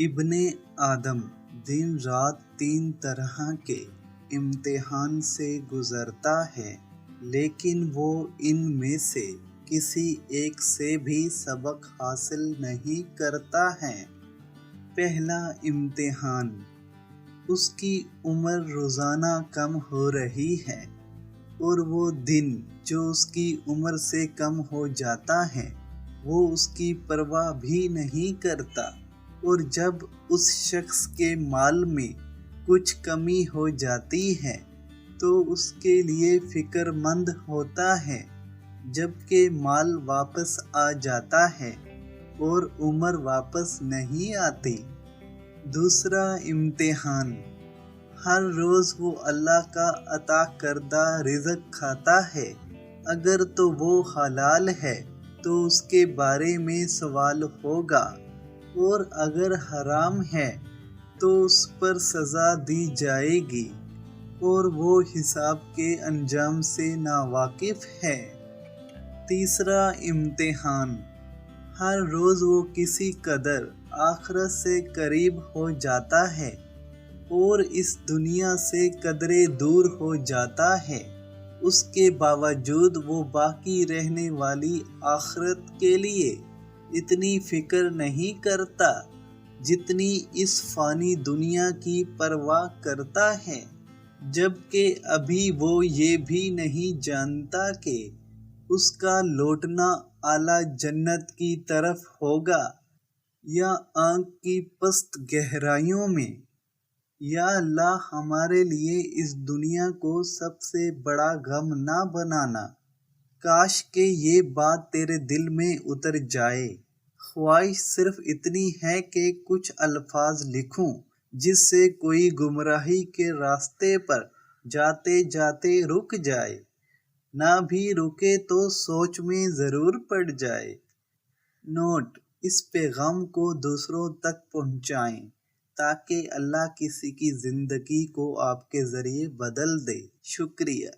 ابن آدم دن رات 3 طرح کے امتحان سے گزرتا ہے، لیکن وہ ان میں سے کسی ایک سے بھی سبق حاصل نہیں کرتا ہے۔ پہلا امتحان، اس کی عمر روزانہ کم ہو رہی ہے، اور وہ دن جو اس کی عمر سے کم ہو جاتا ہے وہ اس کی پرواہ بھی نہیں کرتا، اور جب اس شخص کے مال میں کچھ کمی ہو جاتی ہے تو اس کے لیے فکر مند ہوتا ہے، جبکہ مال واپس آ جاتا ہے اور عمر واپس نہیں آتی۔ دوسرا امتحان، ہر روز وہ اللہ کا عطا کردہ رزق کھاتا ہے، اگر تو وہ حلال ہے تو اس کے بارے میں سوال ہوگا، اور اگر حرام ہے تو اس پر سزا دی جائے گی، اور وہ حساب کے انجام سے ناواقف ہے۔ تیسرا امتحان، ہر روز وہ کسی قدر آخرت سے قریب ہو جاتا ہے اور اس دنیا سے قدرے دور ہو جاتا ہے، اس کے باوجود وہ باقی رہنے والی آخرت کے لیے اتنی فکر نہیں کرتا جتنی اس فانی دنیا کی پرواہ کرتا ہے، جبکہ ابھی وہ یہ بھی نہیں جانتا کہ اس کا لوٹنا اعلیٰ جنت کی طرف ہوگا یا آگ کی پست گہرائیوں میں۔ یا اللہ ہمارے لیے اس دنیا کو سب سے بڑا غم نہ بنانا۔ کاش کہ یہ بات تیرے دل میں اتر جائے۔ خواہش صرف اتنی ہے کہ کچھ الفاظ لکھوں جس سے کوئی گمراہی کے راستے پر جاتے جاتے رک جائے، نہ بھی رکے تو سوچ میں ضرور پڑ جائے۔ نوٹ: اس پیغام کو دوسروں تک پہنچائیں تاکہ اللہ کسی کی زندگی کو آپ کے ذریعے بدل دے۔ شکریہ۔